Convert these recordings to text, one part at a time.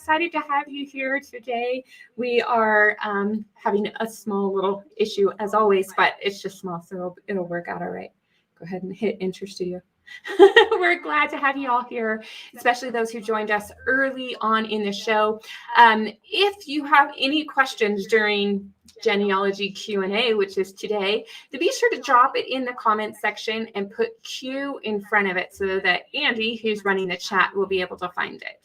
excited to have you here today. We are having a small little issue as always, but it's just small, so it'll work out all right. Go ahead and hit enter studio. We're glad to have you all here, especially those who joined us early on in the show. If you have any questions during Genealogy Q&A, which is today, then be sure to drop it in the comments section and put Q in front of it so that Andy, who's running the chat, will be able to find it.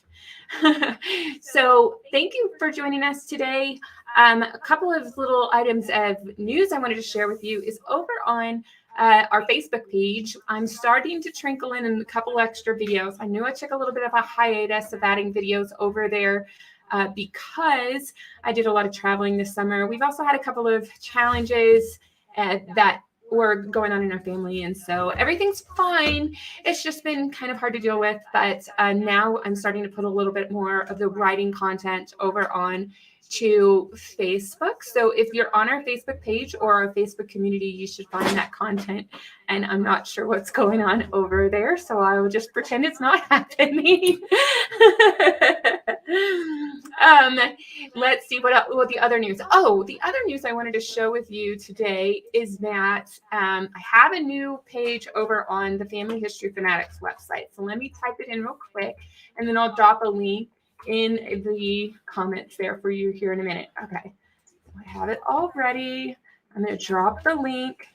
So thank you for joining us today. A couple of little items of news I wanted to share with you is over on our Facebook page. I'm starting to trickle in a couple extra videos. I knew I took a little bit of a hiatus of adding videos over there because I did a lot of traveling this summer. We've also had a couple of challenges that were going on in our family, and so everything's fine. It's just been kind of hard to deal with, but now I'm starting to put a little bit more of the writing content over on to Facebook. So if you're on our Facebook page or our Facebook community, you should find that content. And I'm not sure what's going on over there, so I will just pretend it's not happening. Let's see what the other news. Oh, the other news I wanted to show with you today is that I have a new page over on the Family History Fanatics website. So let me type it in real quick, and then I'll drop a link in the comments there for you here in a minute. Okay, I have it all ready. I'm going to drop the link,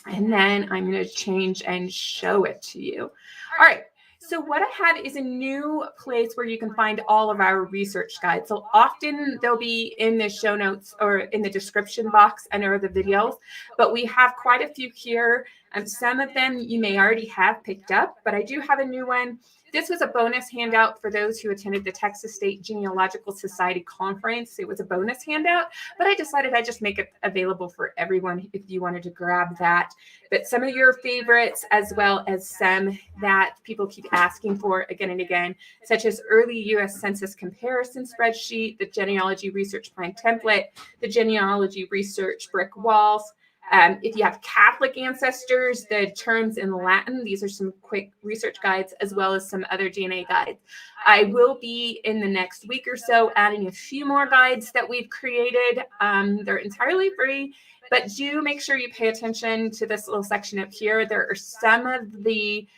and then I'm going to change and show it to you. All right. So what I have is a new place where you can find all of our research guides. So often they'll be in the show notes or in the description box under the videos, but we have quite a few here. Some of them you may already have picked up, but I do have a new one. This was a bonus handout for those who attended the Texas State Genealogical Society conference. It was a bonus handout, but I decided I'd just make it available for everyone if you wanted to grab that. But some of your favorites, as well as some that people keep asking for again and again, such as early U.S. Census comparison spreadsheet, the genealogy research plan template, the genealogy research brick walls. If you have Catholic ancestors, the terms in Latin, these are some quick research guides, as well as some other DNA guides. I will be in the next week or so adding a few more guides that we've created. They're entirely free, but do make sure you pay attention to this little section up here. There are some of the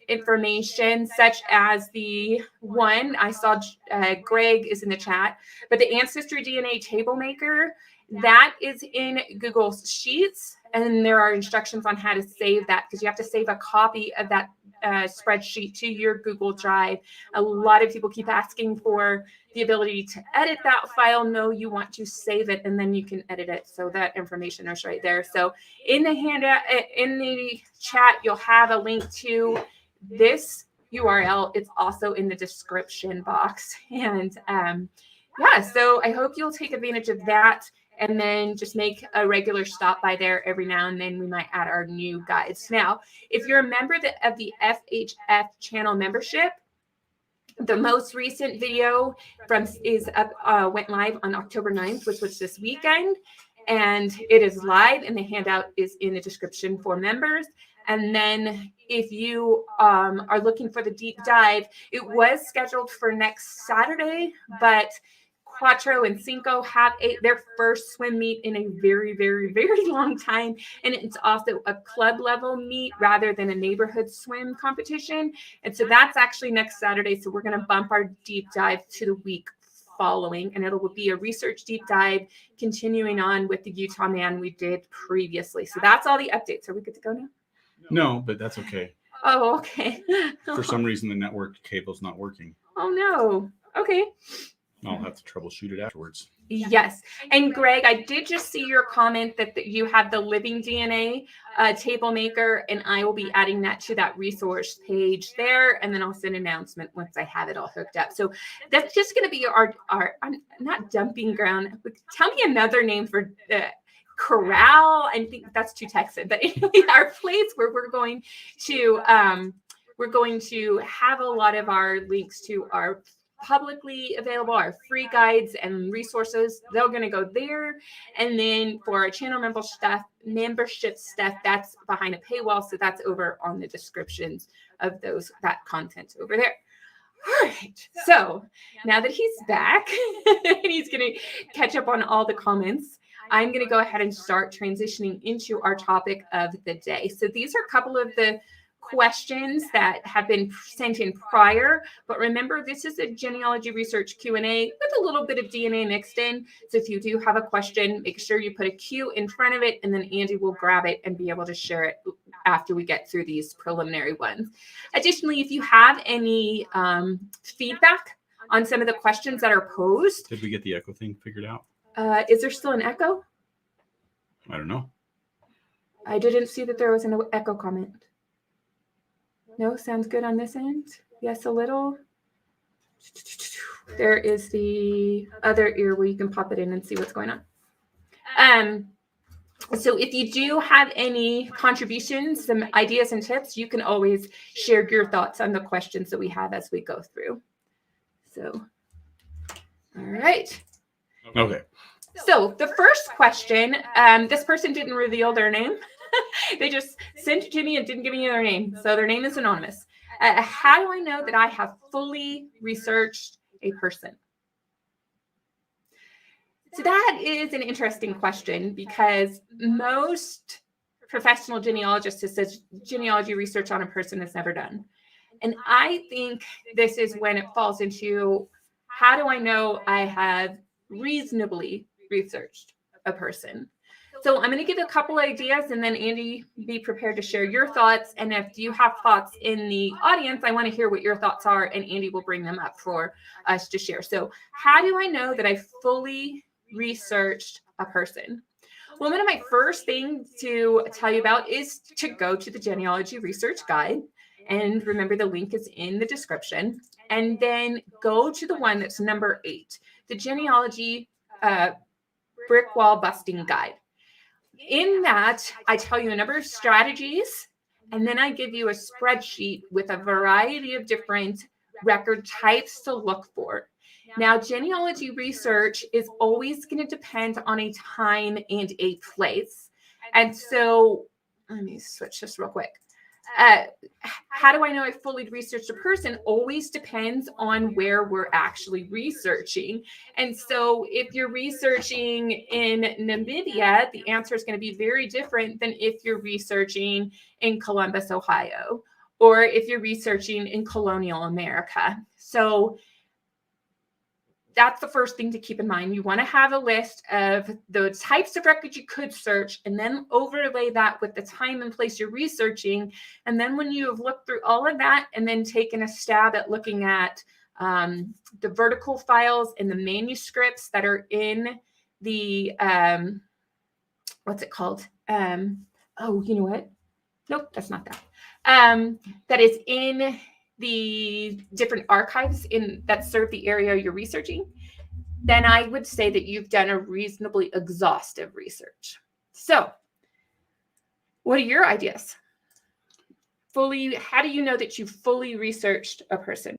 information, such as the one I saw Greg is in the chat, but the Ancestry DNA table maker, that is in Google Sheets, and there are instructions on how to save that, because you have to save a copy of that spreadsheet to your Google Drive. A lot of people keep asking for the ability to edit that file. No, you want to save it, and then you can edit it. So that information is right there. So in the handout, in the chat, you'll have a link to this URL. It's also in the description box. And yeah, so I hope you'll take advantage of that. And then just make a regular stop by there every now and then. We might add our new guides. Now, if you're a member of the FHF channel membership, the most recent video went live on October 9th, which was this weekend. And it is live, and the handout is in the description for members. And then if you are looking for the deep dive, it was scheduled for next Saturday, but Quattro and Cinco have their first swim meet in a very, very, very long time. And it's also a club level meet rather than a neighborhood swim competition. And so that's actually next Saturday. So we're going to bump our deep dive to the week following, and it will be a research deep dive continuing on with the Utah man we did previously. So that's all the updates. Are we good to go now? No, but that's okay. Oh, okay. For some reason, the network cable's not working. Oh, no. Okay. I'll have to troubleshoot it afterwards. Yes. And Greg, I did just see your comment that you have the living DNA table maker, and I will be adding that to that resource page there. And then I'll send an announcement once I have it all hooked up. So that's just going to be our I'm not dumping ground. Tell me another name for corral. I think that's too Texan, but anyway, our place where we're going to have a lot of our links to our publicly available, our free guides and resources. They're going to go there. And then for our channel membership stuff, that's behind a paywall. So that's over on the descriptions of that content over there. All right. So now that he's back and he's going to catch up on all the comments, I'm going to go ahead and start transitioning into our topic of the day. So these are a couple of the questions that have been sent in prior, but remember, this is a genealogy research Q&A with a little bit of DNA mixed in. So if you do have a question, make sure you put a Q in front of it, and then Andy will grab it and be able to share it after we get through these preliminary ones. Additionally, if you have any feedback on some of the questions that are posed. Did we get the echo thing figured out? Is there still an echo? I don't know. I didn't see that there was an echo comment. No, sounds good on this end. Yes, a little. There is the other ear where you can pop it in and see what's going on. So if you do have any contributions, some ideas and tips, you can always share your thoughts on the questions that we have as we go through. So, all right. Okay. So the first question, this person didn't reveal their name. They just sent it to me and didn't give me their name. So their name is anonymous. How do I know that I have fully researched a person? So that is an interesting question, because most professional genealogists have said genealogy research on a person is never done. And I think this is when it falls into, how do I know I have reasonably researched a person? So I'm going to give a couple ideas, and then Andy, be prepared to share your thoughts. And if you have thoughts in the audience, I want to hear what your thoughts are, and Andy will bring them up for us to share. So how do I know that I fully researched a person? Well, one of my first things to tell you about is to go to the Genealogy Research Guide. And remember, the link is in the description. And then go to the one that's number 8, the Genealogy Brick Wall Busting Guide. In that, I tell you a number of strategies, and then I give you a spreadsheet with a variety of different record types to look for. Now, genealogy research is always going to depend on a time and a place. And so, let me switch this real quick. How do I know I fully researched a person? Always depends on where we're actually researching. And so if you're researching in Namibia, the answer is going to be very different than if you're researching in Columbus, Ohio, or if you're researching in colonial America. So that's the first thing to keep in mind. You want to have a list of the types of records you could search, and then overlay that with the time and place you're researching. And then when you have looked through all of that and then taken a stab at looking at the vertical files and the manuscripts that are in the, what's it called? Oh, you know what? Nope, that's not that. That is in the different archives that serve the area you're researching, then I would say that you've done a reasonably exhaustive research. So what are your ideas? How do you know that you've fully researched a person?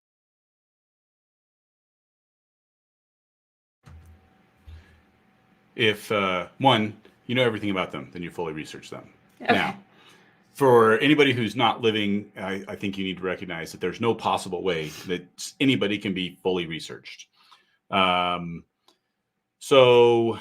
If one, you know everything about them, then you fully research them. Okay. Now, for anybody who's not living, I think you need to recognize that there's no possible way that anybody can be fully researched. So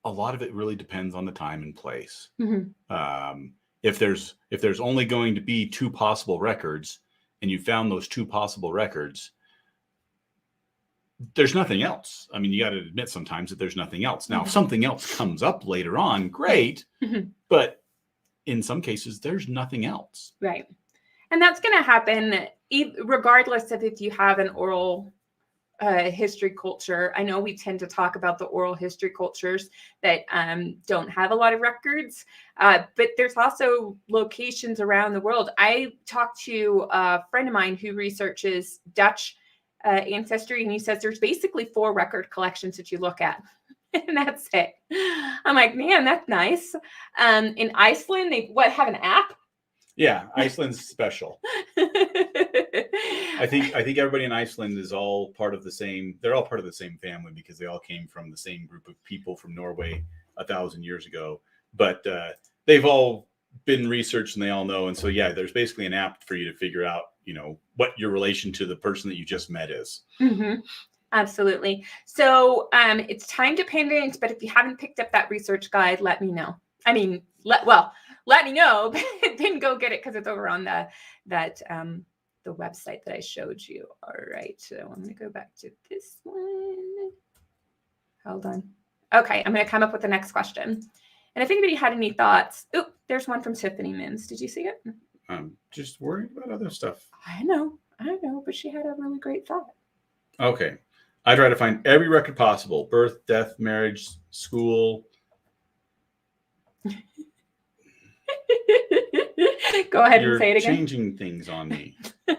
a lot of it really depends on the time and place. Mm-hmm. If there's only going to be 2 possible records, and you found those 2 possible records, there's nothing else. I mean, you got to admit sometimes that there's nothing else. Now, mm-hmm. if something else comes up later on, great. Mm-hmm. But in some cases, there's nothing else. Right. And that's going to happen regardless of if you have an oral history culture. I know we tend to talk about the oral history cultures that don't have a lot of records, but there's also locations around the world. I talked to a friend of mine who researches Dutch ancestry, and he says there's basically 4 record collections that you look at, and that's it. I'm like, man, that's nice. In Iceland, they have an app? Yeah, Iceland's special. I think everybody in Iceland is all part of the same. They're all part of the same family because they all came from the same group of people from Norway 1,000 years ago. But they've all been researched and they all know. And so, yeah, there's basically an app for you to figure out, what your relation to the person that you just met is. Mm-hmm. Absolutely. So it's time dependent, but if you haven't picked up that research guide, let me know. I mean, let me know, but then go get it because it's over on the website that I showed you. All right. So I'm going to go back to this one. Hold on. Okay. I'm going to come up with the next question. And if anybody had any thoughts, there's one from Tiffany Mims. Did you see it? I'm just worried about other stuff. I know, but she had a really great thought. Okay. I try to find every record possible: birth, death, marriage, school. Go ahead and say it again. You're changing things on me. All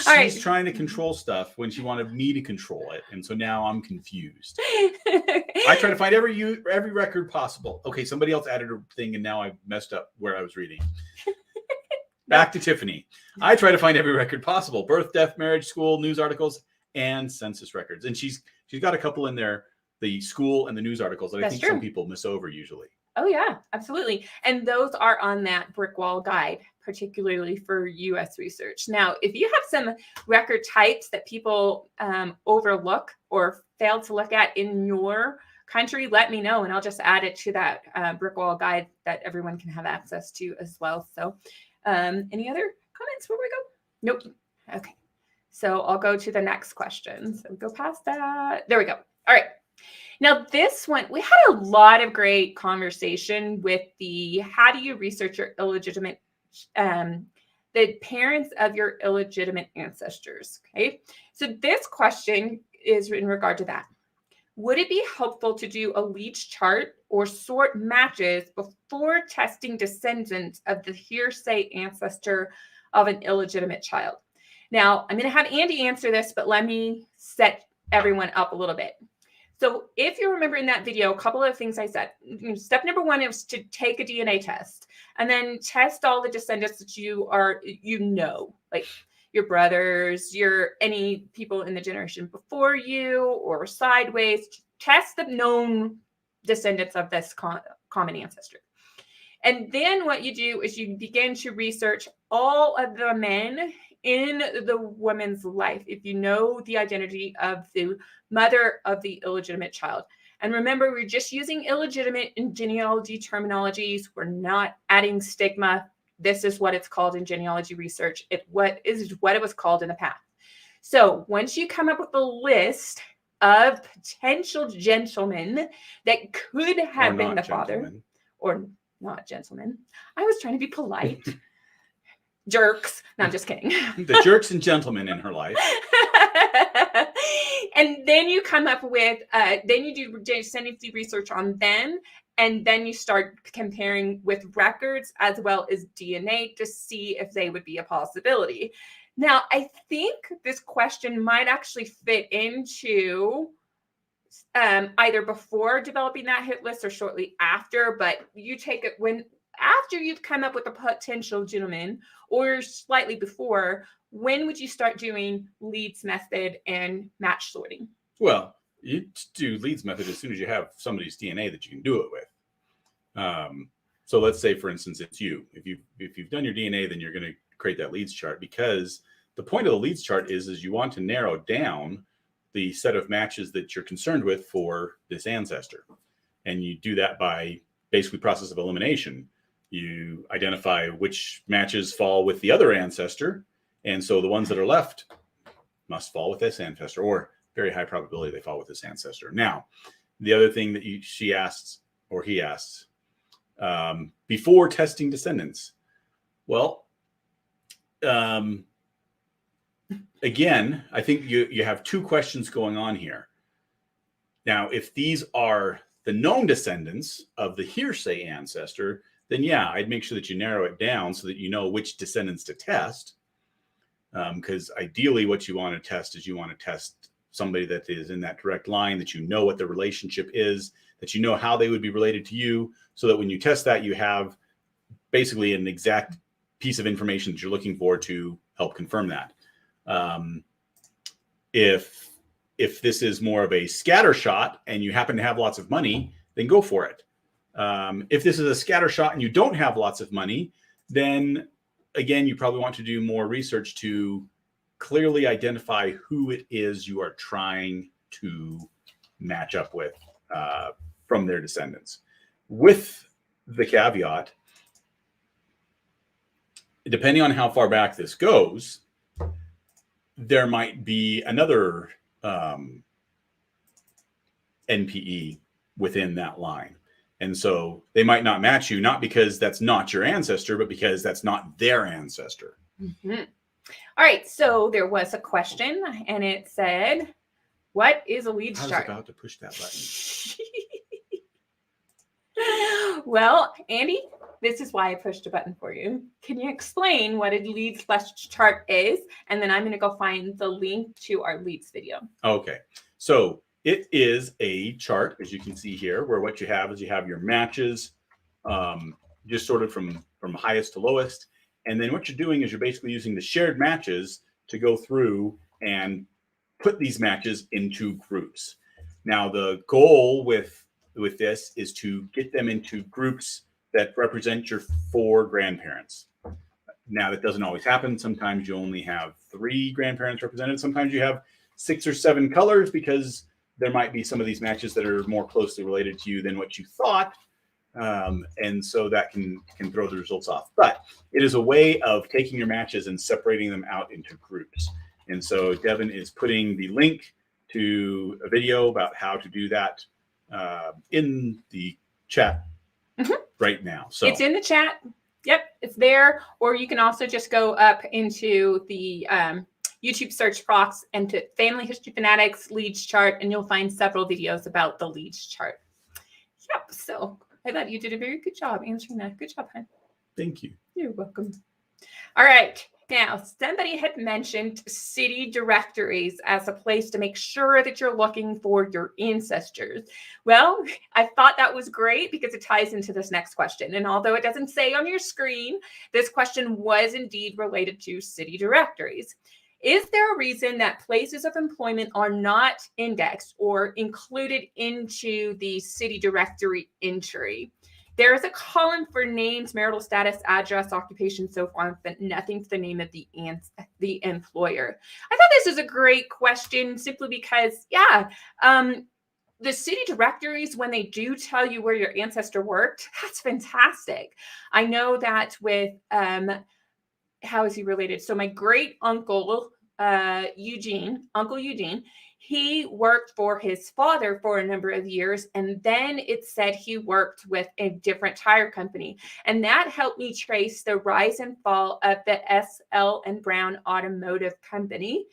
right. She's trying to control stuff when she wanted me to control it, and so now I'm confused. I try to find every record possible. Okay, somebody else added a thing, and now I messed up where I was reading. Back to Tiffany. I try to find every record possible: birth, death, marriage, school, news articles, and census records. And she's got a couple in there, the school and the news articles, that I think some people miss over usually. Oh, yeah, absolutely. And those are on that brick wall guide, particularly for U.S. research. Now, if you have some record types that people overlook or fail to look at in your country, let me know, and I'll just add it to that brick wall guide that everyone can have access to as well. So any other comments before we go? Nope. Okay. So I'll go to the next question. So we go past that. There we go. All right. Now, this one, we had a lot of great conversation with the how do you research your illegitimate, the parents of your illegitimate ancestors. Okay. So this question is in regard to that. Would it be helpful to do a leads chart or sort matches before testing descendants of the hearsay ancestor of an illegitimate child? Now, I'm going to have Andy answer this, but let me set everyone up a little bit. So if you remember in that video, a couple of things I said. Step number one is to take a DNA test and then test all the descendants that like your brothers, any people in the generation before you or sideways. Test the known descendants of this common ancestor. And then what you do is you begin to research all of the men in the woman's life, if you know the identity of the mother of the illegitimate child. And remember, we're just using illegitimate in genealogy terminologies. We're not adding stigma. This is what it's called in genealogy research. What it was called in the past. So once you come up with a list of potential gentlemen that could have been the father, or not gentlemen. I was trying to be polite. Jerks. No, I'm just kidding. The jerks and gentlemen in her life. And then you come up with, then you do descendancy research on them. And then you start comparing with records as well as DNA to see if they would be a possibility. Now, I think this question might actually fit into either before developing that hit list or shortly after, but you take it after you've come up with a potential gentleman or slightly before. When would you start doing leads method and match sorting? Well, you do leads method as soon as you have somebody's DNA that you can do it with. So let's say, for instance, it's you. If you've done your DNA, then you're going to create that leads chart, because the point of the leads chart is you want to narrow down the set of matches that you're concerned with for this ancestor. And you do that by basically process of elimination. You identify which matches fall with the other ancestor. And so the ones that are left must fall with this ancestor, or very high probability they fall with this ancestor. Now, the other thing that he asks, before testing descendants. Well, again, I think you have two questions going on here. Now, if these are the known descendants of the hearsay ancestor, then yeah, I'd make sure that you narrow it down so that you know which descendants to test. Because ideally what you want to test is you want to test somebody that is in that direct line, that you know what the relationship is, that you know how they would be related to you, so that when you test that, you have basically an exact piece of information that you're looking for to help confirm that. If this is more of a scatter shot and you happen to have lots of money, then go for it. If this is a scatter shot and you don't have lots of money, then again, you probably want to do more research to clearly identify who it is you are trying to match up with from their descendants. With the caveat, depending on how far back this goes, there might be another NPE within that line. And so they might not match you, not because that's not your ancestor, but because that's not their ancestor. Mm-hmm. All right. So there was a question and it said, what is a lead chart? I was about to push that button. Well, Andy, this is why I pushed a button for you. Can you explain what a leads chart is? And then I'm going to go find the link to our leads video. Okay. So it is a chart, as you can see here, where what you have is you have your matches, just sorted from highest to lowest. And then what you're doing is you're basically using the shared matches to go through and put these matches into groups. Now, the goal with this is to get them into groups that represent your 4 grandparents. Now, that doesn't always happen. Sometimes you only have 3 grandparents represented. Sometimes you have 6 or 7 colors because there might be some of these matches that are more closely related to you than what you thought. And so that can throw the results off. But it is a way of taking your matches and separating them out into groups. And so Devon is putting the link to a video about how to do that in the chat right now. So it's in the chat. Yep, it's there. Or you can also just go up into the YouTube search box and to Family History Fanatics leads chart, and you'll find several videos about the leads chart. Yep. So I thought you did a very good job answering that. Good job, hon. Thank you. You're welcome. All right. Now, somebody had mentioned city directories as a place to make sure that you're looking for your ancestors. Well, I thought that was great because it ties into this next question. And although it doesn't say on your screen, this question was indeed related to city directories. Is there a reason that places of employment are not indexed or included into the city directory entry? There is a column for names, marital status, address, occupation, so on, but nothing to the name of the employer. I thought this is a great question simply because, the city directories, when they do tell you where your ancestor worked, that's fantastic. I know that with, how is he related? So my great uncle, Uncle Eugene, he worked for his father for a number of years, and then it said he worked with a different tire company, and that helped me trace the rise and fall of the S.L. and Brown Automotive Company,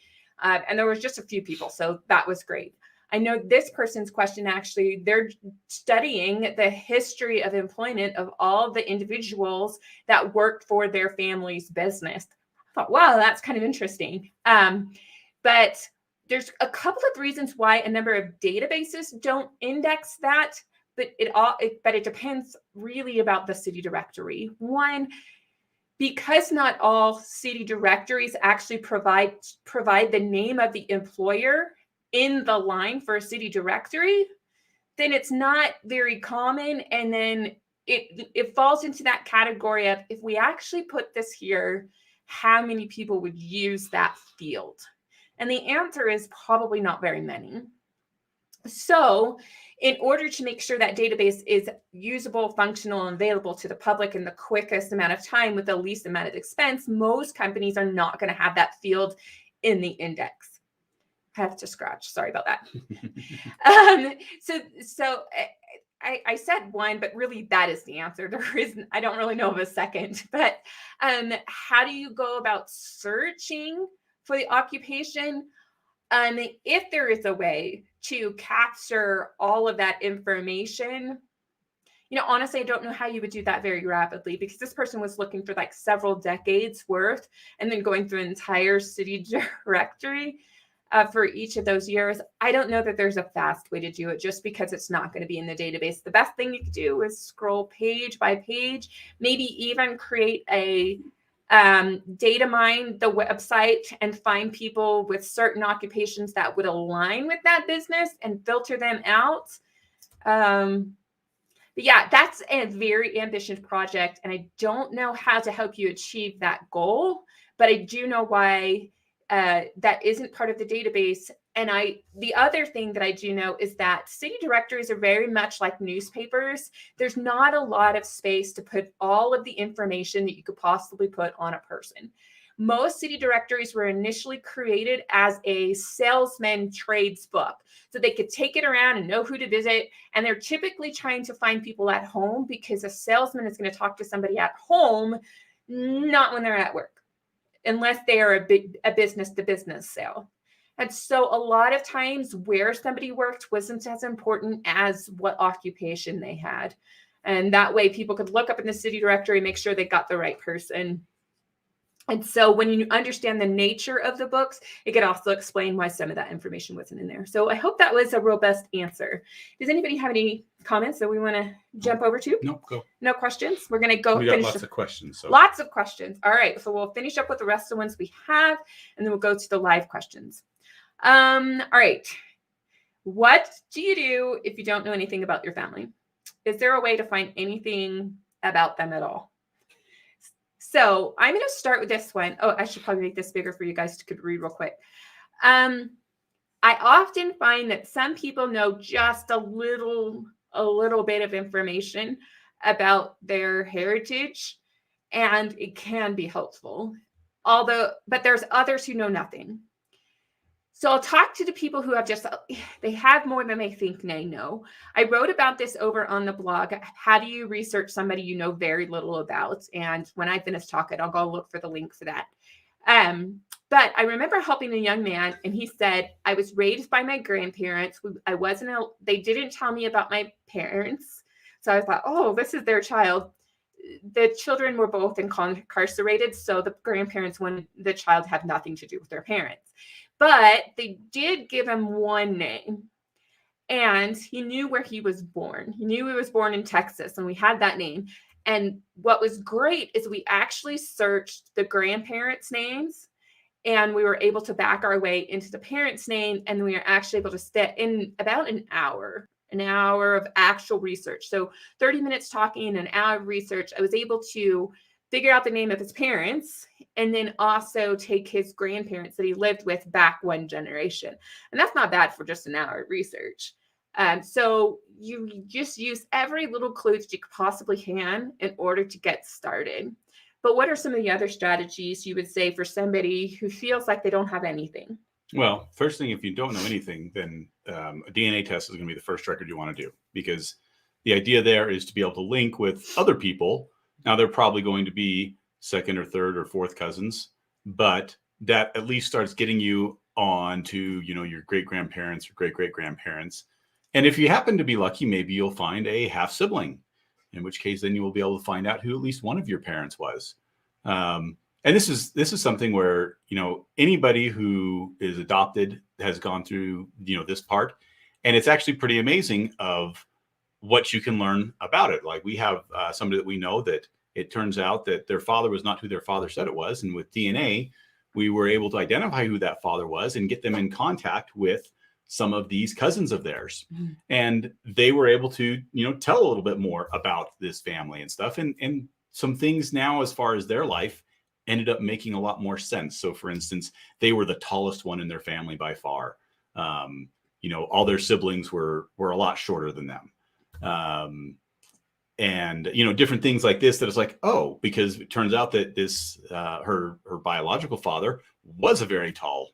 and there was just a few people, so that was great. I know this person's question, actually, they're studying the history of employment of all the individuals that worked for their family's business. I thought, wow, that's kind of interesting. But there's a couple of reasons why a number of databases don't index that, but it depends really about the city directory. One, because not all city directories actually provide the name of the employer in the line for a city directory, then it's not very common. And then it falls into that category of, if we actually put this here, how many people would use that field? And the answer is probably not very many. So in order to make sure that database is usable, functional, and available to the public in the quickest amount of time with the least amount of expense, most companies are not going to have that field in the index. I have to scratch. Sorry about that. So I said one, but really that is the answer. There isn't, I don't really know of a second, but how do you go about searching for the occupation? If there is a way to capture all of that information, honestly, I don't know how you would do that very rapidly, because this person was looking for like several decades worth and then going through an entire city directory for each of those years. I don't know that there's a fast way to do it, just because it's not going to be in the database. The best thing you could do is scroll page by page, maybe even create a data mine the website and find people with certain occupations that would align with that business and filter them out. But yeah, that's a very ambitious project, and I don't know how to help you achieve that goal, but I do know why that isn't part of the database. And the other thing that I do know is that city directories are very much like newspapers. There's not a lot of space to put all of the information that you could possibly put on a person. Most city directories were initially created as a salesman trades book, so they could take it around and know who to visit. And they're typically trying to find people at home, because a salesman is going to talk to somebody at home, not when they're at work, unless they are a business to business sale. And so a lot of times where somebody worked wasn't as important as what occupation they had. And that way people could look up in the city directory, make sure they got the right person. And so when you understand the nature of the books, it could also explain why some of that information wasn't in there. So I hope that was a robust answer. Does anybody have any comments that we want to jump over to? No, go. No questions? We're going to go. We got lots of questions. So. Lots of questions. All right. So we'll finish up with the rest of the ones we have, and then we'll go to the live questions. All right. What do you do if you don't know anything about your family? Is there a way to find anything about them at all? So I'm going to start with this one. Oh, I should probably make this bigger for you guys to read real quick. I often find that some people know just a little bit of information about their heritage, and it can be helpful. But there's others who know nothing. So I'll talk to the people who they have more than they think they know. I wrote about this over on the blog. How do you research somebody you know very little about? And when I finish talking, I'll go look for the link for that. But I remember helping a young man, and he said, I was raised by my grandparents. They didn't tell me about my parents. So I thought, oh, this is their child. The children were both incarcerated, so the grandparents wanted the child to have nothing to do with their parents. But they did give him one name, and he knew where he was born. He knew he was born in Texas, and we had that name. And what was great is we actually searched the grandparents' names, and we were able to back our way into the parents' name, and we were actually able to stay in about an hour of actual research. So 30 minutes talking, an hour of research. I was able to figure out the name of his parents, and then also take his grandparents that he lived with back one generation. And that's not bad for just an hour of research. So you just use every little clue that you possibly can in order to get started. But what are some of the other strategies you would say for somebody who feels like they don't have anything? Well, first thing, if you don't know anything, then a DNA test is going to be the first record you want to do, because the idea there is to be able to link with other people. Now, they're probably going to be second or third or fourth cousins, but that at least starts getting you on to, your great-grandparents or great-great-grandparents. And if you happen to be lucky, maybe you'll find a half-sibling, in which case then you will be able to find out who at least one of your parents was. And this is something where, anybody who is adopted has gone through, this part. And it's actually pretty amazing of what you can learn about it. Like, we have somebody that we know that it turns out that their father was not who their father said it was. And with DNA, we were able to identify who that father was and get them in contact with some of these cousins of theirs. Mm-hmm. And they were able to, tell a little bit more about this family and stuff. And some things now, as far as their life, ended up making a lot more sense. So for instance, they were the tallest one in their family by far. All their siblings were a lot shorter than them. And different things like this, that it's like, oh, because it turns out that this her biological father was a very tall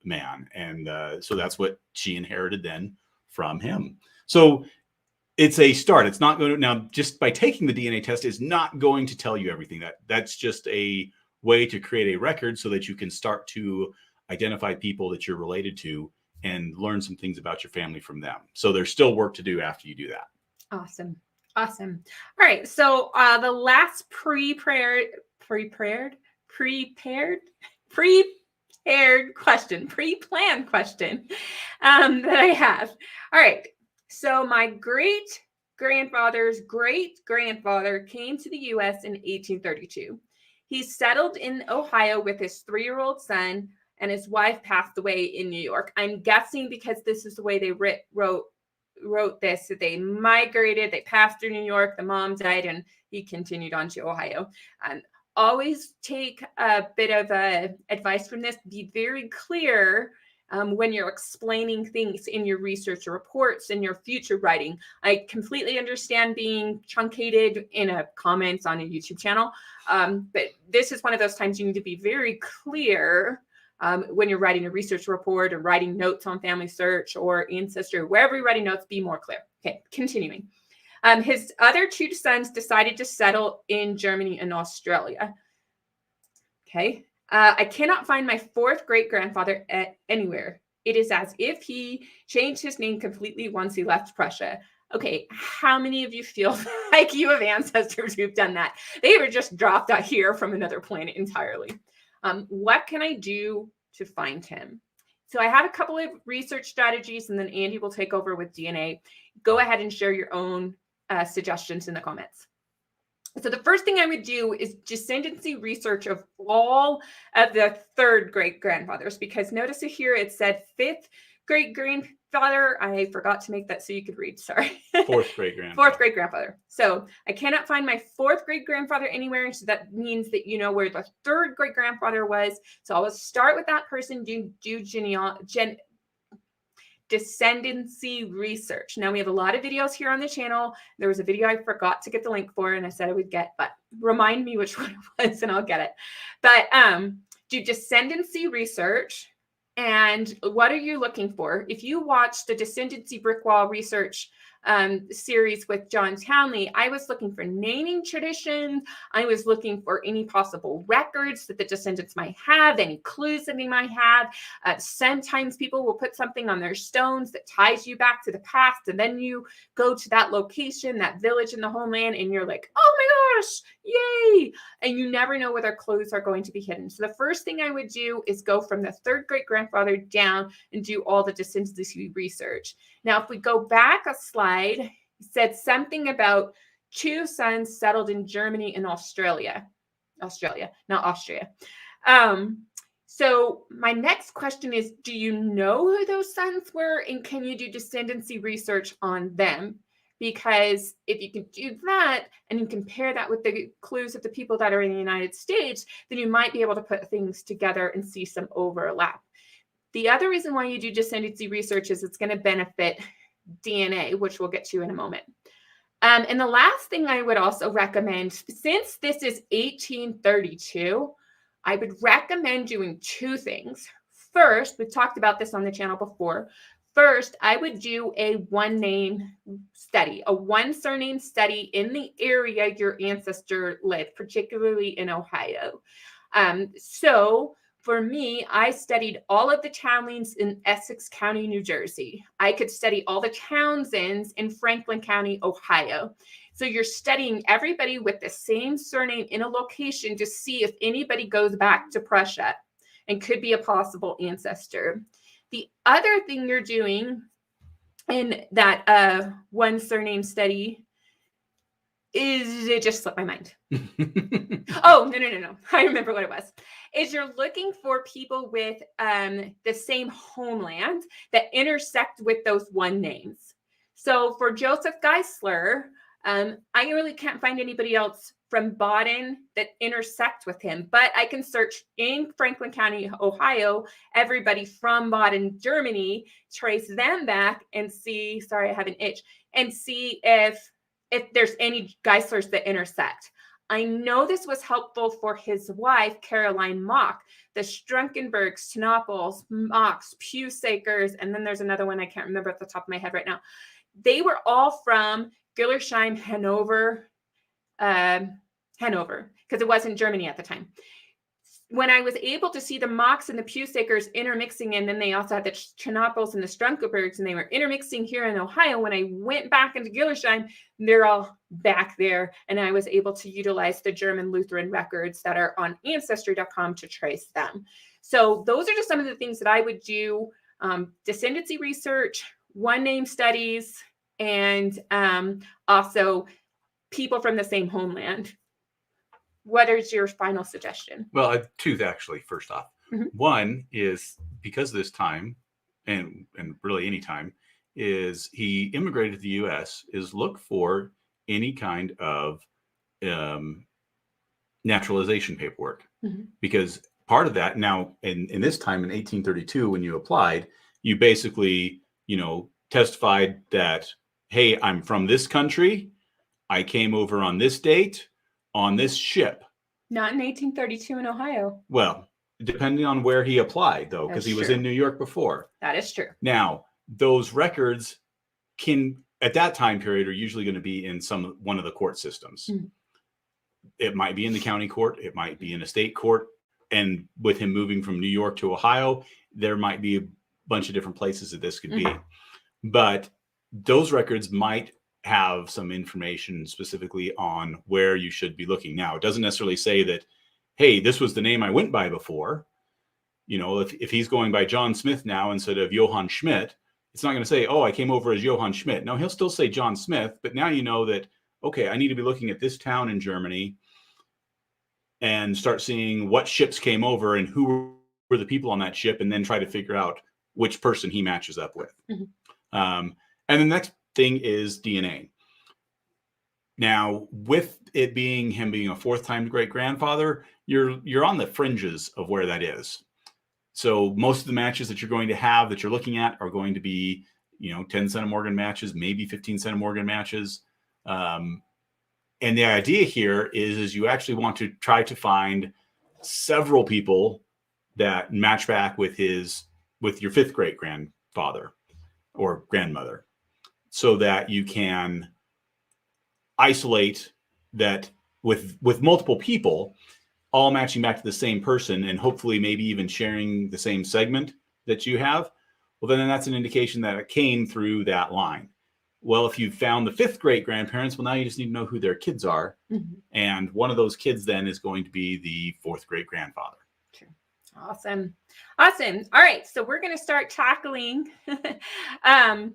man, and so that's what she inherited then from him. So it's a start. It's not going to, now, just by taking the DNA test is not going to tell you everything. That's just a way to create a record so that you can start to identify people that you're related to and learn some things about your family from them. So there's still work to do after you do that. Awesome. All right. So the last pre-planned question that I have. All right. So my great-grandfather's great-grandfather came to the U.S. in 1832. He settled in Ohio with his 3-year-old son, and his wife passed away in New York. I'm guessing because this is the way they wrote wrote this, that they migrated, they passed through New York, the mom died, and he continued on to Ohio. Always take a bit of advice from this. Be very clear when you're explaining things in your research reports and your future writing. I completely understand being truncated in a comments on a YouTube channel, but this is one of those times you need to be very clear when you're writing a research report or writing notes on Family Search or Ancestor, wherever you're writing notes, be more clear. Okay, continuing. His other two sons decided to settle in Germany and Australia. Okay. I cannot find my fourth great-grandfather anywhere. It is as if he changed his name completely once he left Prussia. Okay, how many of you feel like you have ancestors who've done that? They were just dropped out here from another planet entirely. What can I do to find him? So I have a couple of research strategies, and then Andy will take over with DNA. Go ahead and share your own suggestions in the comments. So the first thing I would do is descendancy research of all of the third great-grandfathers, because notice here it said fifth great-grandfather. I forgot to make that so you could read, sorry. Fourth great-grandfather. Fourth great-grandfather. So I cannot find my fourth great-grandfather anywhere, so that means that you know where the third great-grandfather was. So I will start with that person, do descendancy research. Now we have a lot of videos here on the channel. There was a video I forgot to get the link for and I said I would get, but remind me which one it was and I'll get it. But do descendancy research. And what are you looking for? If you watch the Descendancy Brick Wall research series with John Townley, I was looking for naming traditions. I was looking for any possible records that the descendants might have, any clues that they might have. Sometimes people will put something on their stones that ties you back to the past, and then you go to that location, that village in the homeland, and you're like, oh my gosh, yay! And you never know where their clues are going to be hidden. So the first thing I would do is go from the third great-grandfather down and do all the descendancy research. Now, if we go back a slide, it said something about two sons settled in Germany and Australia, not Austria. So my next question is, do you know who those sons were? And can you do descendancy research on them? Because if you can do that and you compare that with the clues of the people that are in the United States, then you might be able to put things together and see some overlap. The other reason why you do descendancy research is it's going to benefit DNA, which we'll get to in a moment. And the last thing I would also recommend, since this is 1832, I would recommend doing two things. First, we've talked about this on the channel before. First, I would do a one name study, a one surname study in the area your ancestor lived, particularly in Ohio. So for me, I studied all of the Townleys in Essex County, New Jersey. I could study all the Townsends in Franklin County, Ohio. So you're studying everybody with the same surname in a location to see if anybody goes back to Prussia and could be a possible ancestor. The other thing you're doing in that one surname study is, it just slipped my mind. Oh, no. I remember what it was. Is you're looking for people with the same homeland that intersect with those one names. So for Joseph Geisler, I really can't find anybody else from Baden that intersect with him, but I can search in Franklin County, Ohio, everybody from Baden, Germany, trace them back and see, sorry, I have an itch, and see if there's any Geislers that intersect. I know this was helpful for his wife, Caroline Mock, the Strunkenbergs, Tenopels, Mocks, Pewsakers, and then there's another one I can't remember at the top of my head right now. They were all from Gillersheim, Hanover, because it wasn't Germany at the time. When I was able to see the Mocks and the Pewsakers intermixing, and then they also had the Tenopels and the Strunkenbergs, and they were intermixing here in Ohio, when I went back into Gillersheim, they're all back there, and I was able to utilize the German Lutheran records that are on Ancestry.com to trace them. So those are just some of the things that I would do. Descendancy research, one name studies, and also people from the same homeland. What is your final suggestion? Well, two actually, first off. Mm-hmm. One is, because of this time, and really any time, is he immigrated to the U.S. is look for any kind of naturalization paperwork, because part of that now in this time in 1832, when you applied, you basically, testified that, hey, I'm from this country. I came over on this date on this ship. Not in 1832 in Ohio. Well, depending on where he applied, though, because he was in New York before. That is true. Now, those records at that time period are usually going to be in one of the court systems. It might be in the county court. It might be in a state court. And with him moving from New York to Ohio, there might be a bunch of different places that this could be. But those records might have some information specifically on where you should be looking. Now, it doesn't necessarily say that, hey, this was the name I went by before. If he's going by John Smith now instead of Johann Schmidt, it's not going to say, oh, I came over as Johann Schmidt. No, he'll still say John Smith, but now you know that, okay, I need to be looking at this town in Germany and start seeing what ships came over and who were the people on that ship, and then try to figure out which person he matches up with. And the next thing is DNA. Now, with it being him being a fourth-time great-grandfather, you're on the fringes of where that is. So most of the matches that you're going to have that you're looking at are going to be, 10 centimorgan matches, maybe 15 centimorgan matches. And the idea here is you actually want to try to find several people that match back with your fifth great-grandfather or grandmother, so that you can isolate that with multiple people all matching back to the same person, and hopefully maybe even sharing the same segment that you have. Well, then that's an indication that it came through that line. Well, if you found the fifth great grandparents, well, now you just need to know who their kids are. And one of those kids then is going to be the fourth great grandfather. Awesome. All right. So we're going to start tackling some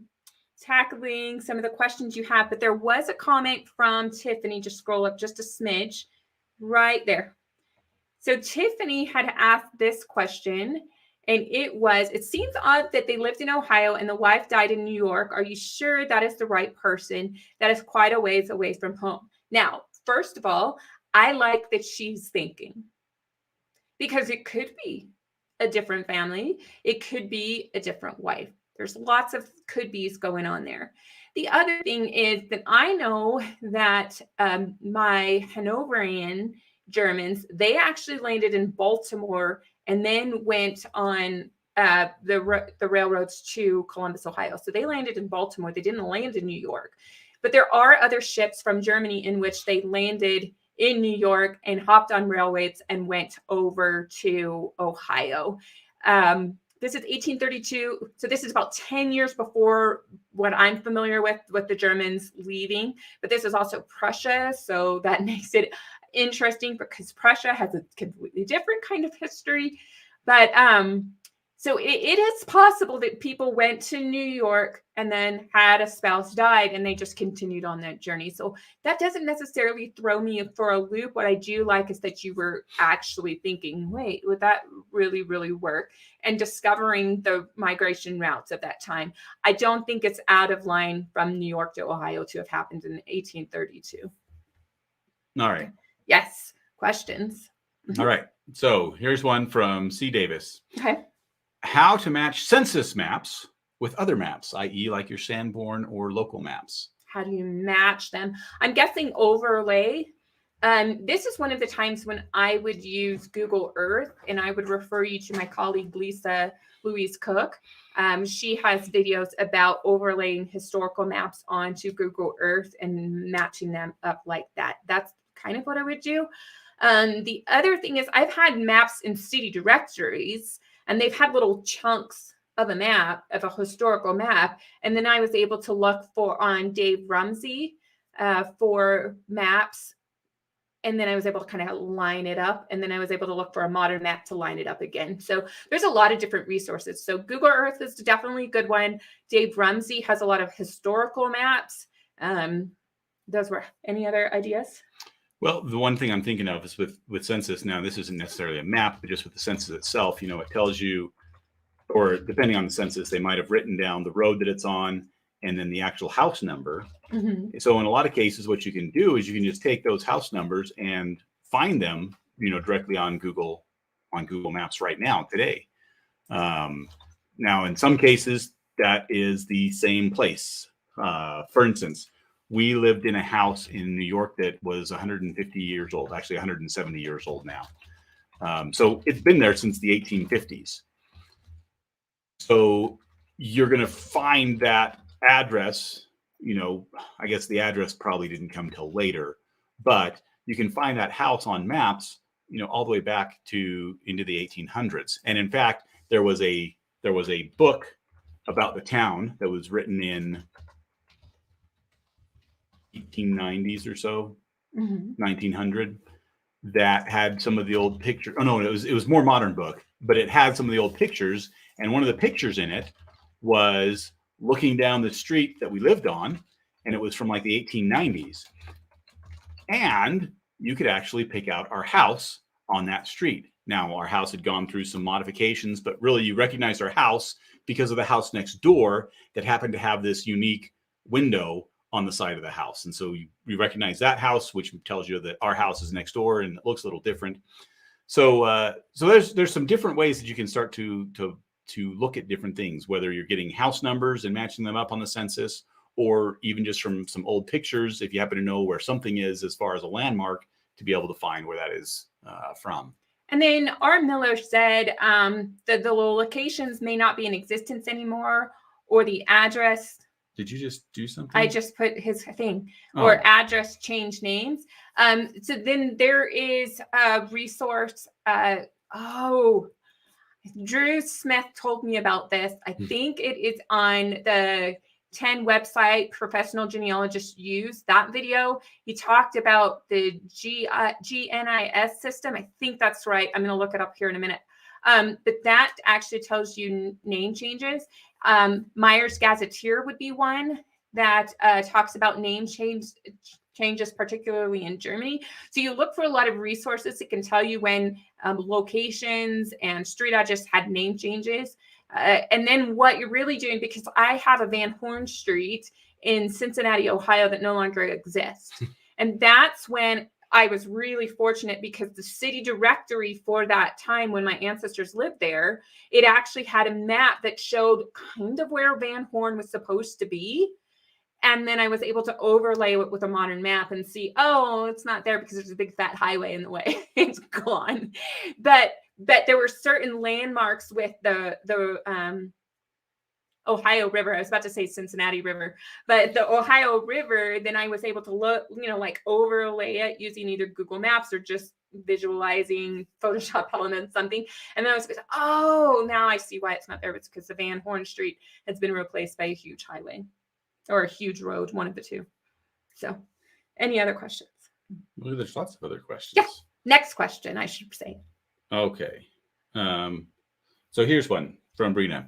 of the questions you have, but there was a comment from Tiffany. Just scroll up just a smidge right there. So Tiffany had asked this question, and it seems odd that they lived in Ohio and the wife died in New York. Are you sure that is the right person? That is quite a ways away from home. Now, first of all, I like that she's thinking, because it could be a different family. It could be a different wife. There's lots of could be's going on there. The other thing is that I know that my Hanoverian Germans, they actually landed in Baltimore and then went on the railroads to Columbus, Ohio. So they landed in Baltimore. They didn't land in New York. But there are other ships from Germany in which they landed in New York and hopped on railways and went over to Ohio. This is 1832. So this is about 10 years before what I'm familiar with the Germans leaving. But this is also Prussia. So that makes it interesting because Prussia has a completely different kind of history. But so it is possible that people went to New York and then had a spouse died and they just continued on that journey. So that doesn't necessarily throw me for a loop. What I do like is that you were actually thinking, wait, would that really, really work? And discovering the migration routes of that time. I don't think it's out of line from New York to Ohio to have happened in 1832. All right. Yes. Questions? All right. So here's one from C. Davis. Okay. How to match census maps with other maps, i.e. like your Sanborn or local maps. How do you match them? I'm guessing overlay. This is one of the times when I would use Google Earth, and I would refer you to my colleague, Lisa Louise Cook. She has videos about overlaying historical maps onto Google Earth and matching them up like that. That's kind of what I would do. The other thing is I've had maps in city directories, and they've had little chunks of a map, of a historical map. And then I was able to look on Dave Rumsey for maps. And then I was able to kind of line it up. And then I was able to look for a modern map to line it up again. So there's a lot of different resources. So Google Earth is definitely a good one. Dave Rumsey has a lot of historical maps. Those were any other ideas? Well, the one thing I'm thinking of is with census. Now, this isn't necessarily a map, but just with the census itself, it tells you, or depending on the census, they might have written down the road that it's on and then the actual house number. Mm-hmm. So in a lot of cases, what you can do is you can just take those house numbers and find them, directly on Google Maps right now today. Now, in some cases, that is the same place. For instance, we lived in a house in New York that was 150 years old, actually 170 years old now. So it's been there since the 1850s. So you're going to find that address, I guess the address probably didn't come till later, but you can find that house on maps, all the way back into the 1800s. And in fact, there was a book about the town that was written in 1890s or so, 1900, that had some of the old pictures. Oh no, it was more modern book, but it had some of the old pictures. And one of the pictures in it was looking down the street that we lived on, and it was from like the 1890s. And you could actually pick out our house on that street. Now, our house had gone through some modifications, but really you recognized our house because of the house next door that happened to have this unique window on the side of the house. And so you recognize that house, which tells you that our house is next door and it looks a little different. So there's some different ways that you can start to look at different things, whether you're getting house numbers and matching them up on the census, or even just from some old pictures, if you happen to know where something is as far as a landmark, to be able to find where that is from. And then R. Miller said that the locations may not be in existence anymore, or the address. Did you just do something? I just put his thing, or address change names. So then there is a resource. Drew Smith told me about this. I think it is on the 10 website professional genealogists use. That video, he talked about the GNIS system. I think that's right. I'm going to look it up here in a minute. But that actually tells you name changes. Myers Gazetteer would be one that talks about name changes, particularly in Germany. So you look for a lot of resources that can tell you when locations and street address had name changes. And then what you're really doing, because I have a Van Horn Street in Cincinnati, Ohio, that no longer exists. And that's when I was really fortunate, because the city directory for that time when my ancestors lived there, it actually had a map that showed kind of where Van Horn was supposed to be. And then I was able to overlay it with a modern map and see, oh, it's not there because there's a big fat highway in the way. It's gone. But there were certain landmarks with the Ohio River. I was about to say Cincinnati River, but the Ohio River, then I was able to look, like overlay it using either Google Maps or just visualizing Photoshop elements, something. And then I was like, oh, now I see why it's not there. It's because the Van Horn Street has been replaced by a huge highway or a huge road, one of the two. So any other questions? Well, there's lots of other questions. Yeah. Next question, I should say. Okay. So here's one from Brina.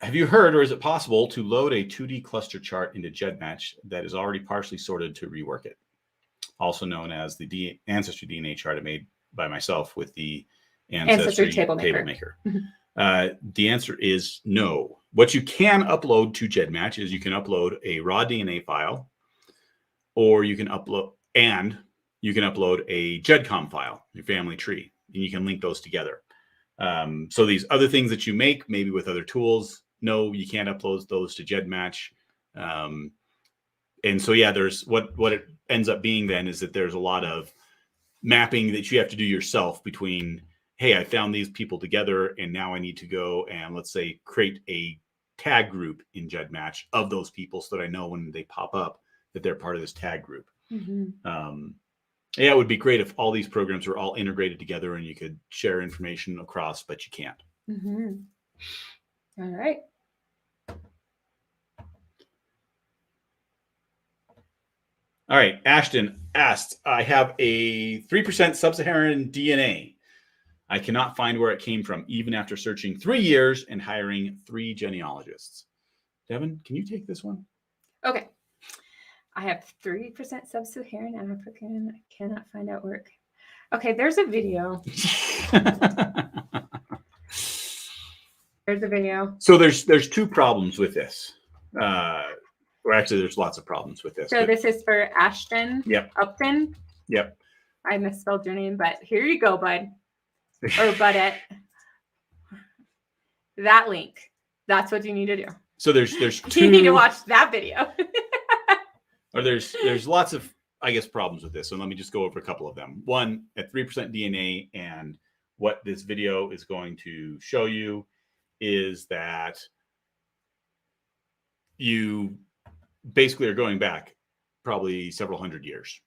Have you heard, or is it possible to load a 2D cluster chart into GEDmatch that is already partially sorted to rework it? Also known as the Ancestry DNA chart I made by myself with the Ancestry Table Maker. The answer is no. What you can upload to GEDmatch is you can upload a raw DNA file, or you can upload a GEDCOM file, your family tree, and you can link those together. So these other things that you make, maybe with other tools, no, you can't upload those to GEDmatch. And so, yeah, there's what it ends up being then is that there's a lot of mapping that you have to do yourself between, hey, I found these people together and now I need to go and, let's say, create a tag group in GEDmatch of those people so that I know when they pop up that they're part of this tag group. Yeah, it would be great if all these programs were all integrated together and you could share information across, but you can't. All right. All right. Ashton asked, I have a 3% sub-Saharan DNA. I cannot find where it came from, even after searching 3 years and hiring 3 genealogists. Devon, can you take this one? Okay. I have 3% sub-Saharan African. I cannot find out where it came. Okay, there's a video. There's a video. So there's 2 problems with this. or actually, there's lots of problems with this. So this is for Ashton Yep. Upton. Yep. I misspelled your name, but here you go, bud. Or budette. That link. That's what you need to do. So there's two. You need to watch that video. Or there's lots of, I guess, problems with this. So let me just go over a couple of them. One, at 3% DNA, and what this video is going to show you is that you basically are going back probably several hundred years.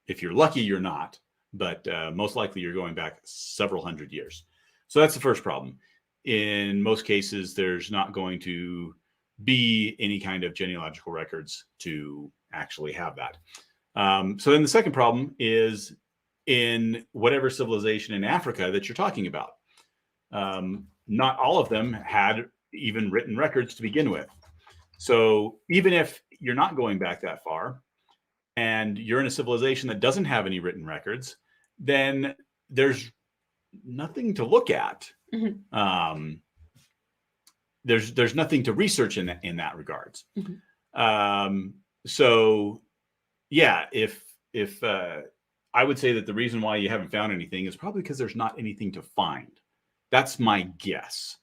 If you're lucky, you're not, but most likely you're going back several hundred years. So that's the first problem. In most cases, there's not going to be any kind of genealogical records to actually have that. So then the second problem is in whatever civilization in Africa that you're talking about. Not all of them had even written records to begin with. So even if you're not going back that far and you're in a civilization that doesn't have any written records, then there's nothing to look at. Mm-hmm. There's nothing to research in that regards. Mm-hmm. So yeah, if I would say that the reason why you haven't found anything is probably because there's not anything to find. That's my guess.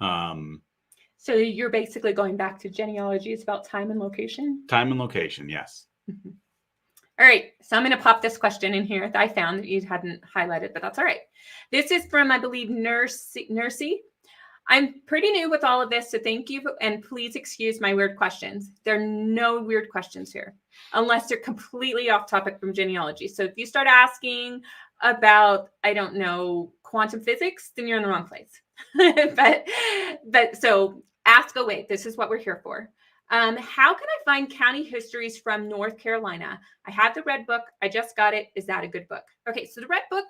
So you're basically going back to genealogy. It's about time and location? Time and location, yes. Mm-hmm. All right. So I'm going to pop this question in here that I found that you hadn't highlighted, but that's all right. This is from, I believe, Nursey. I'm pretty new with all of this, so thank you. And please excuse my weird questions. There are no weird questions here, unless they're completely off topic from genealogy. So if you start asking about, I don't know, quantum physics, then you're in the wrong place. but so ask away. This is what we're here for. How can I find county histories from North Carolina? I have the red book. I just got it. Is that a good book? Okay, so the red book,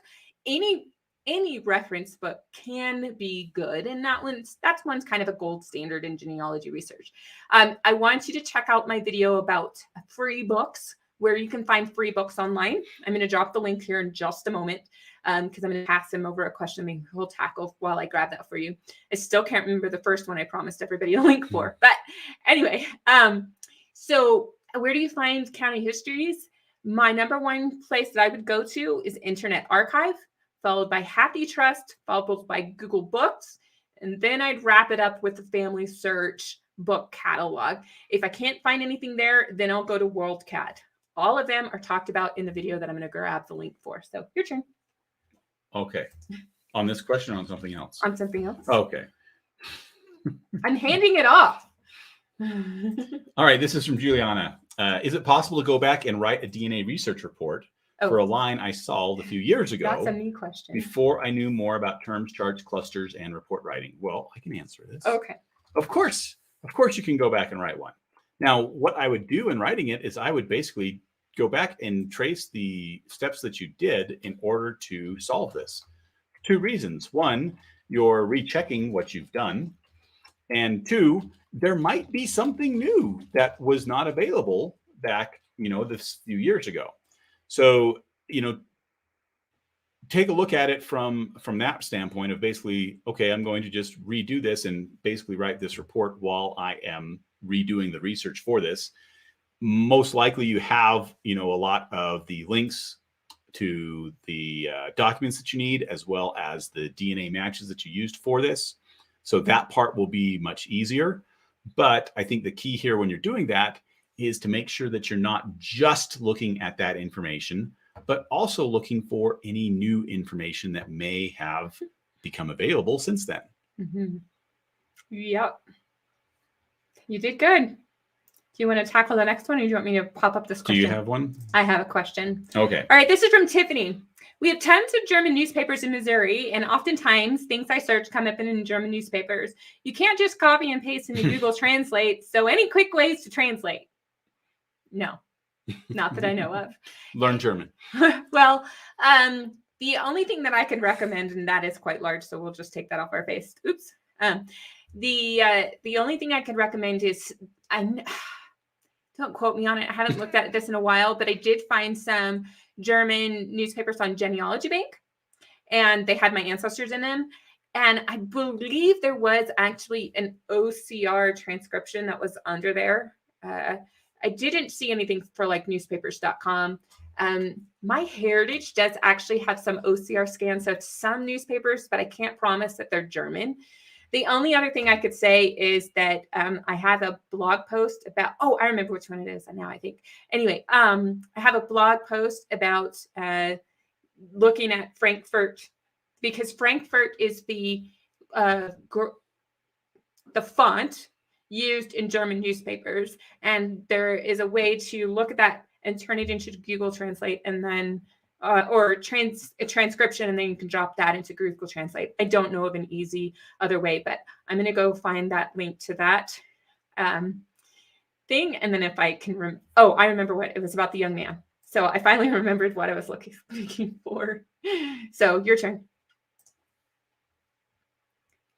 any reference book can be good, and that's one's kind of a gold standard in genealogy research. I want you to check out my video about free books, where you can find free books online. I'm going to drop the link here in just a moment, because I'm going to pass him over a question maybe he'll tackle while I grab that for you. I still can't remember the first one I promised everybody a link for, but anyway, so where do you find county histories? My number one place that I would go to is Internet Archive, followed by HathiTrust, followed by Google Books, and then I'd wrap it up with the Family Search book catalog. If I can't find anything there, then I'll go to WorldCat. All of them are talked about in the video that I'm going to grab the link for. So your turn. Okay. On this question or on something else? On something else. Okay. I'm handing it off. All right. This is from Juliana. Is it possible to go back and write a DNA research report for a line I solved a few years ago? That's a new question. Before I knew more about terms, charts, clusters, and report writing. Well, I can answer this. Okay. Of course you can go back and write one. Now, what I would do in writing it is I would basically go back and trace the steps that you did in order to solve this. Two reasons. One, you're rechecking what you've done. And two, there might be something new that was not available back, this few years ago. So, take a look at it from that standpoint of basically, okay, I'm going to just redo this and basically write this report while I am redoing the research for this. Most likely you have, a lot of the links to the documents that you need, as well as the DNA matches that you used for this. So that part will be much easier. But I think the key here when you're doing that is to make sure that you're not just looking at that information, but also looking for any new information that may have become available since then. Mm-hmm. Yep. You did good. Do you want to tackle the next one, or do you want me to pop up this question? Do you have one? I have a question. Okay. All right. This is from Tiffany. We have tons of German newspapers in Missouri, and oftentimes things I search come up in German newspapers. You can't just copy and paste into Google Translate. So any quick ways to translate? No, not that I know of. Learn German. Well, the only thing that I can recommend, and that is quite large, so we'll just take that off our face. Oops. The only thing I could recommend is, don't quote me on it. I haven't looked at this in a while, but I did find some German newspapers on Genealogy Bank, and they had my ancestors in them. And I believe there was actually an OCR transcription that was under there. I didn't see anything for like newspapers.com. My Heritage does actually have some OCR scans of some newspapers, but I can't promise that they're German. The only other thing I could say is that I have a blog post about, I remember which one it is now, I think. Anyway, I have a blog post about looking at Frankfurt, because Frankfurt is the font used in German newspapers. And there is a way to look at that and turn it into Google Translate, and then or a transcription, and then you can drop that into Google Translate. I don't know of an easy other way, but I'm going to go find that link to that thing. And then if I can, I remember what it was about, the young man. So I finally remembered what I was looking for. So your turn.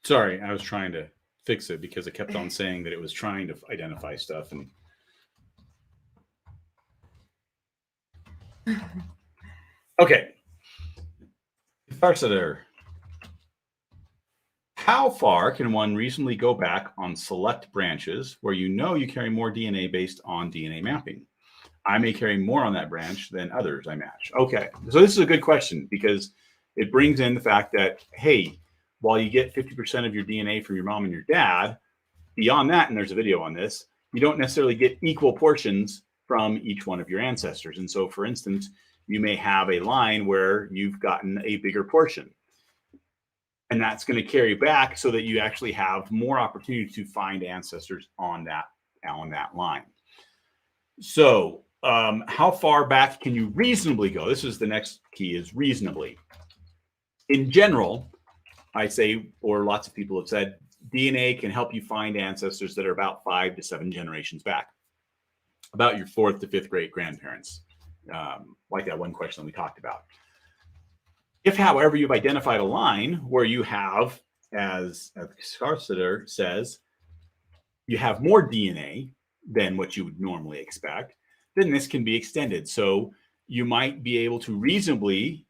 Sorry, I was trying to fix it because it kept on saying that it was trying to identify stuff. And okay. How far can one reasonably go back on select branches where you know you carry more DNA based on DNA mapping? I may carry more on that branch than others I match. Okay, so this is a good question because it brings in the fact that, hey, while you get 50% of your DNA from your mom and your dad, beyond that, and there's a video on this, you don't necessarily get equal portions from each one of your ancestors. And so, for instance, you may have a line where you've gotten a bigger portion. And that's going to carry back so that you actually have more opportunity to find ancestors on that line. So how far back can you reasonably go? This is the next key, is reasonably. In general, I say, or lots of people have said, DNA can help you find ancestors that are about 5 to 7 generations back, about your 4th to 5th great grandparents, like that one question that we talked about. If, however, you've identified a line where you have, as Scarciter says, you have more DNA than what you would normally expect, then this can be extended. So you might be able to reasonably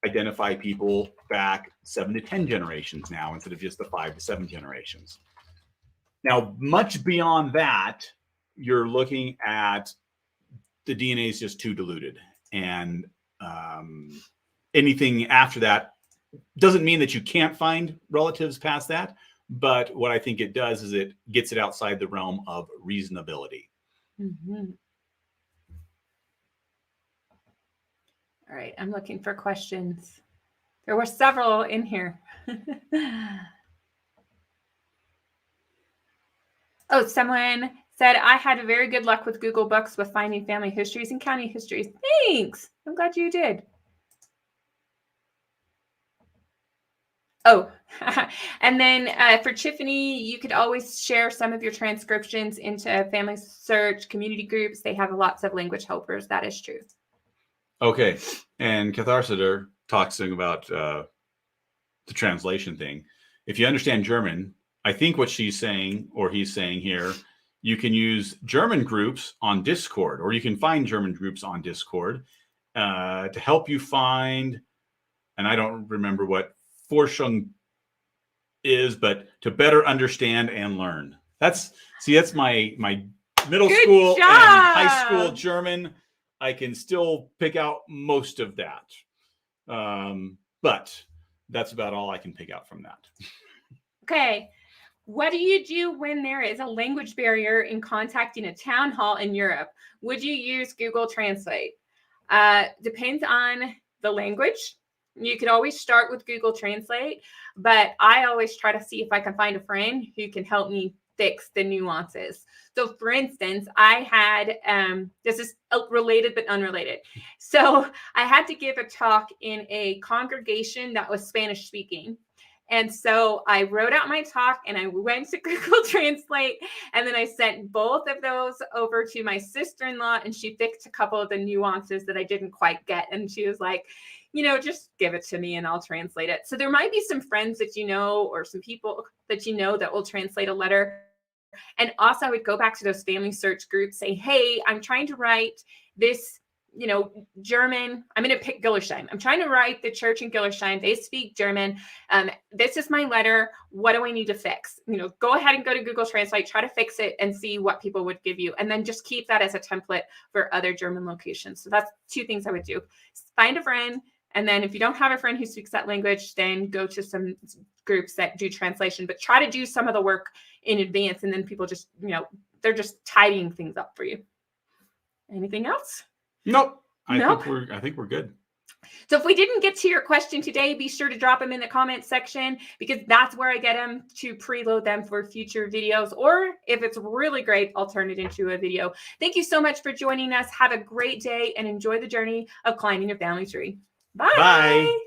identify people back 7 to 10 generations now instead of just the 5 to 7 generations. Now, much beyond that, you're looking at the DNA is just too diluted. And anything after that doesn't mean that you can't find relatives past that. But what I think it does is it gets it outside the realm of reasonability. Mm-hmm. All right, I'm looking for questions. There were several in here. Someone said, I had very good luck with Google Books with finding family histories and county histories. Thanks. I'm glad you did. And then for Tiffany, you could always share some of your transcriptions into Family Search community groups. They have lots of language helpers. That is true. Okay. And Catharsider talks about the translation thing. If you understand German, I think what she's saying, or he's saying here, you can use German groups on Discord, or you can find German groups on Discord to help you find, and I don't remember what Forschung is, but to better understand and learn. That's my middle Good school job. and high school German. I can still pick out most of that. But that's about all I can pick out from that. Okay. What do you do when there is a language barrier in contacting a town hall in Europe? Would you use Google Translate? Depends on the language. You could always start with Google Translate, but I always try to see if I can find a friend who can help me fix the nuances. So for instance, I had, this is related but unrelated. So I had to give a talk in a congregation that was Spanish speaking. And so I wrote out my talk and I went to Google Translate, and then I sent both of those over to my sister-in-law, and she fixed a couple of the nuances that I didn't quite get. And she was like, just give it to me and I'll translate it. So there might be some friends that you know, or some people that you know that will translate a letter. And also I would go back to those family search groups, say, hey, I'm trying to write this German. I'm going to pick Gillerstein. I'm trying to write the church in Gillerstein. They speak German. This is my letter. What do I need to fix? Go ahead and go to Google Translate, try to fix it and see what people would give you. And then just keep that as a template for other German locations. So that's 2 things I would do. Find a friend. And then if you don't have a friend who speaks that language, then go to some groups that do translation, but try to do some of the work in advance. And then people just, they're just tidying things up for you. Anything else? Nope. I think we're good. So if we didn't get to your question today, be sure to drop them in the comments section, because that's where I get them to preload them for future videos. Or if it's really great, I'll turn it into a video. Thank you so much for joining us. Have a great day and enjoy the journey of climbing your family tree. Bye. Bye.